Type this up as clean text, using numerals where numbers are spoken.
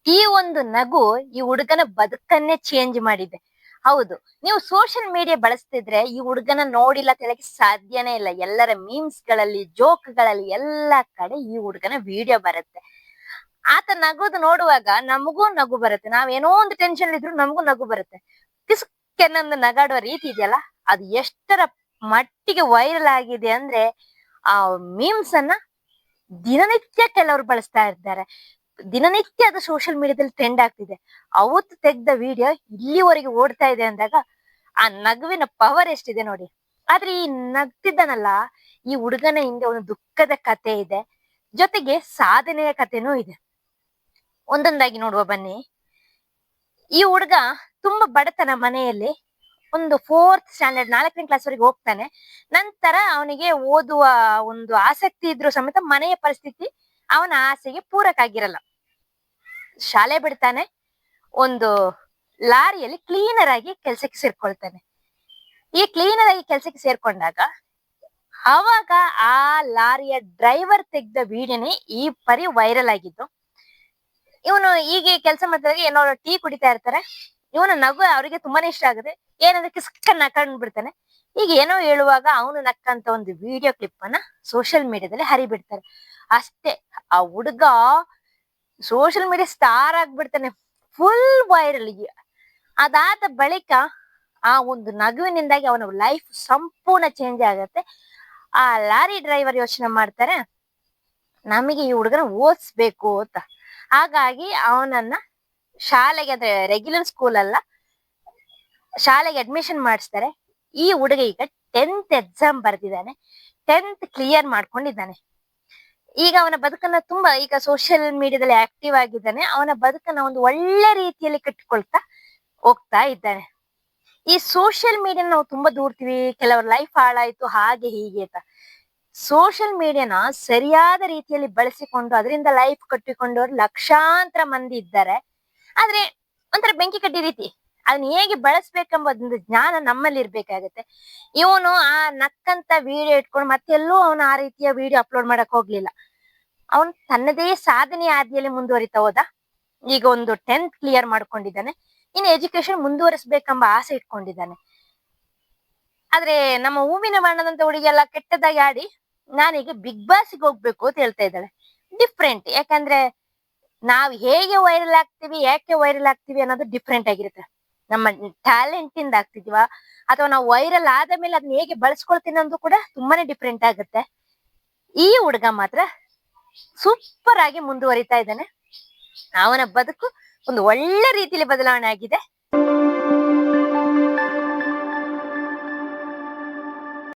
ಈ ಒಂದು ನಗು ಈ ಹುಡುಗನ ಬದುಕನ್ನೇ ಚೇಂಜ್ ಮಾಡಿದೆ. ಹೌದು, ನೀವು ಸೋಷಿಯಲ್ ಮೀಡಿಯಾ ಬಳಸ್ತಿದ್ರೆ ಈ ಹುಡುಗನ ನೋಡಿಲ್ಲ ಅಂತ ಹೇಳಕ್ಕೆ ಸಾಧ್ಯನೇ ಇಲ್ಲ. ಎಲ್ಲರ ಮೀಮ್ಸ್ ಗಳಲ್ಲಿ, ಜೋಕ್ ಗಳಲ್ಲಿ ಎಲ್ಲಾ ಕಡೆ ಈ ಹುಡುಗನ ವಿಡಿಯೋ ಬರುತ್ತೆ. ಆತ ನಗುದು ನೋಡುವಾಗ ನಮಗೂ ನಗು ಬರುತ್ತೆ. ನಾವೇನೋ ಒಂದು ಟೆನ್ಷನ್ ಇದ್ರು ನಮಗೂ ನಗು ಬರುತ್ತೆ. ಕಿಸ್ಕೆನ್ನೊಂದು ನಗಾಡುವ ರೀತಿ ಇದೆಯಲ್ಲ, ಅದು ಎಷ್ಟರ ಮಟ್ಟಿಗೆ ವೈರಲ್ ಆಗಿದೆ ಅಂದ್ರೆ ಆ ಮೀಮ್ಸ್ ಅನ್ನ ದಿನನಿತ್ಯ ಕೆಲವರು ಬಳಸ್ತಾ ಇದ್ದಾರೆ. ದಿನನಿತ್ಯ ಅದು ಸೋಷಿಯಲ್ ಮೀಡಿಯಾದಲ್ಲಿ ಟ್ರೆಂಡ್ ಆಗ್ತಿದೆ. ಅವತ್ತು ತೆಗ್ದ ವಿಡಿಯೋ ಇಲ್ಲಿವರೆಗೆ ಓಡ್ತಾ ಇದೆ ಅಂದಾಗ ಆ ನಗುವಿನ ಪವರ್ ಎಷ್ಟಿದೆ ನೋಡಿ. ಆದ್ರೆ ಈ ನಗ್ತಿದ್ದಾನಲ್ಲ, ಈ ಹುಡುಗನ ಹಿಂದೆ ಒಂದು ದುಃಖದ ಕತೆ ಇದೆ, ಜೊತೆಗೆ ಸಾಧನೆಯ ಕಥೆನೂ ಇದೆ. ಒಂದೊಂದಾಗಿ ನೋಡುವ ಬನ್ನಿ. ಈ ಹುಡುಗ ತುಂಬಾ ಬಡತನ ಮನೆಯಲ್ಲಿ, ಒಂದು 4th ಸ್ಟ್ಯಾಂಡರ್ಡ್ 4ನೇ ಕ್ಲಾಸ್ ವರೆಗೆ ಹೋಗ್ತಾನೆ. ನಂತರ ಅವನಿಗೆ ಓದುವ ಒಂದು ಆಸಕ್ತಿ ಇದ್ರು ಸಮೇತ ಮನೆಯ ಪರಿಸ್ಥಿತಿ ಅವನ ಆಸೆಗೆ ಪೂರಕ ಆಗಿರಲ್ಲ. ಶಾಲೆ ಬಿಡ್ತಾನೆ, ಒಂದು ಲಾರಿಯಲ್ಲಿ ಕ್ಲೀನರ್ ಆಗಿ ಕೆಲ್ಸಕ್ಕೆ ಸೇರ್ಕೊಳ್ತಾನೆ. ಈ ಕ್ಲೀನರ್ ಆಗಿ ಕೆಲ್ಸಕ್ಕೆ ಸೇರ್ಕೊಂಡಾಗ ಅವಾಗ ಆ ಲಾರಿಯ ಡ್ರೈವರ್ ತೆಗ್ದ ವಿಡಿಯೋನೇ ಈ ಪರಿ ವೈರಲ್ ಆಗಿದ್ದು. ಇವನು ಹೀಗೆ ಕೆಲಸ ಮಾಡಿದಾಗ ಏನೋ ಟೀ ಕುಡಿತಾ ಇರ್ತಾರೆ. ಇವನ ನಗು ಅವರಿಗೆ ತುಂಬಾನೇ ಇಷ್ಟ ಆಗುತ್ತೆ. ಏನಂದ್ರೆ ಕಿಸ್ಕ ನಕ್ಕೊಂಡ್ ಬಿಡ್ತಾನೆ. ಈಗ ಏನೋ ಹೇಳುವಾಗ ಅವನು ನಕ್ಕಂತ ಒಂದು ವಿಡಿಯೋ ಕ್ಲಿಪ್ ಅನ್ನ ಸೋಷಿಯಲ್ ಮೀಡಿಯಾದಲ್ಲಿ ಹರಿಬಿಡ್ತಾರೆ. ಅಷ್ಟೇ, ಆ ಹುಡುಗ ಸೋಷಿಯಲ್ ಮೀಡಿಯಾ ಸ್ಟಾರ್ ಆಗ್ಬಿಡ್ತಾನೆ, ಫುಲ್ ವೈರಲ್. ಅದಾದ ಬಳಿಕ ಆ ಒಂದು ನಗುವಿನಿಂದಾಗಿ ಅವನ ಲೈಫ್ ಸಂಪೂರ್ಣ ಚೇಂಜ್ ಆಗತ್ತೆ. ಆ ಲಾರಿ ಡ್ರೈವರ್ ಯೋಚನೆ ಮಾಡ್ತಾರೆ, ನಮಗೆ ಈ ಹುಡುಗನ ಓದಿಸ್ಬೇಕು ಅಂತ. ಹಾಗಾಗಿ ಅವನನ್ನ ಶಾಲೆಗೆ, ಅಂದ್ರೆ ರೆಗ್ಯುಲರ್ ಸ್ಕೂಲ್ ಅಲ್ಲ, ಶಾಲೆಗೆ ಅಡ್ಮಿಷನ್ ಮಾಡಿಸ್ತಾರೆ. ಈ ಹುಡುಗ ಈಗ 10th ಎಕ್ಸಾಮ್ ಬರ್ದಿದ್ದಾನೆ, 10th ಕ್ಲಿಯರ್ ಮಾಡ್ಕೊಂಡಿದ್ದಾನೆ. ಈಗ ಅವನ ಬದುಕನ್ನ ತುಂಬಾ, ಈಗ ಸೋಷಿಯಲ್ ಮೀಡಿಯಾದಲ್ಲಿ ಆಕ್ಟಿವ್ ಆಗಿದ್ದಾನೆ. ಅವನ ಬದುಕನ್ನ ಒಂದು ಒಳ್ಳೆ ರೀತಿಯಲ್ಲಿ ಕಟ್ಟಿಕೊಳ್ತಾ ಹೋಗ್ತಾ ಇದ್ದಾನೆ. ಈ ಸೋಷಿಯಲ್ ಮೀಡಿಯಾ ನಾವು ತುಂಬಾ ದೂರ್ತೀವಿ, ಕೆಲವ್ರ ಲೈಫ್ ಹಾಳಾಯ್ತು ಹಾಗೆ ಹೀಗೆ ಅಂತ. ಸೋಷಿಯಲ್ ಮೀಡಿಯಾನ ಸರಿಯಾದ ರೀತಿಯಲ್ಲಿ ಬಳಸಿಕೊಂಡು ಅದರಿಂದ ಲೈಫ್ ಕಟ್ಟಿಕೊಂಡವ್ರು ಲಕ್ಷಾಂತರ ಮಂದಿ ಇದ್ದಾರೆ. ಆದ್ರೆ ಒಂಥರ ಬೆಂಕಿ ಕಡ್ಡಿ ರೀತಿ ಅದನ್ನ ಹೇಗೆ ಬಳಸ್ಬೇಕೆಂಬ ಒಂದು ಜ್ಞಾನ ನಮ್ಮಲ್ಲಿ ಇರ್ಬೇಕಾಗತ್ತೆ. ಇವನು ಆ ನಕ್ಕಂತ ವಿಡಿಯೋ ಇಟ್ಕೊಂಡು ಮತ್ತೆಲ್ಲೂ ಅವನು ಆ ರೀತಿಯ ವಿಡಿಯೋ ಅಪ್ಲೋಡ್ ಮಾಡಕ್ ಹೋಗ್ಲಿಲ್ಲ. ಅವನು ತನ್ನದೇ ಸಾಧನೆ ಹಾದಿಯಲ್ಲಿ ಮುಂದುವರಿತಾ ಹೋದ. ಈಗ ಒಂದು 10th ಕ್ಲಿಯರ್ ಮಾಡ್ಕೊಂಡಿದ್ದಾನೆ. ಇನ್ನು ಎಜುಕೇಶನ್ ಮುಂದುವರಿಸಬೇಕೆಂಬ ಆಸೆ ಇಟ್ಕೊಂಡಿದ್ದಾನೆ. ಆದ್ರೆ ನಮ್ಮ ಹೂವಿನ ಬಣ್ಣದಂತ ಹುಡುಗಿ ಎಲ್ಲ ಕೆಟ್ಟದಾಗಿ ಆಡಿ ನಾನೀಗ ಬಿಗ್ ಬಾಸ್ಗೆ ಹೋಗ್ಬೇಕು ಅಂತ ಹೇಳ್ತಾ ಇದ್ದಾಳೆ. ಡಿಫ್ರೆಂಟ್, ಯಾಕಂದ್ರೆ ನಾವ್ ಹೇಗೆ ವೈರಲ್ ಆಗ್ತೀವಿ, ಯಾಕೆ ವೈರಲ್ ಆಗ್ತೀವಿ ಅನ್ನೋದು ಡಿಫ್ರೆಂಟ್ ಆಗಿರುತ್ತೆ. ನಮ್ಮ ಟ್ಯಾಲೆಂಟ್ ಇಂದ ಆಗ್ತಿದೀವ, ಅಥವಾ ನಾವು ವೈರಲ್ ಆದ ಮೇಲೆ ಅದನ್ನ ಹೇಗೆ ಬಳಸ್ಕೊಳ್ತೀನಿ ಅನ್ನೋದು ಕೂಡ ತುಂಬಾನೇ ಡಿಫ್ರೆಂಟ್ ಆಗುತ್ತೆ. ಈ ಹುಡುಗ ಮಾತ್ರ ಸೂಪರ್ ಆಗಿ ಮುಂದುವರಿತಾ ಇದ್ದಾನೆ. ಅವನ ಬದುಕು ಒಂದು ಒಳ್ಳೆ ರೀತಿಯಲ್ಲಿ ಬದಲಾವಣೆ ಆಗಿದೆ.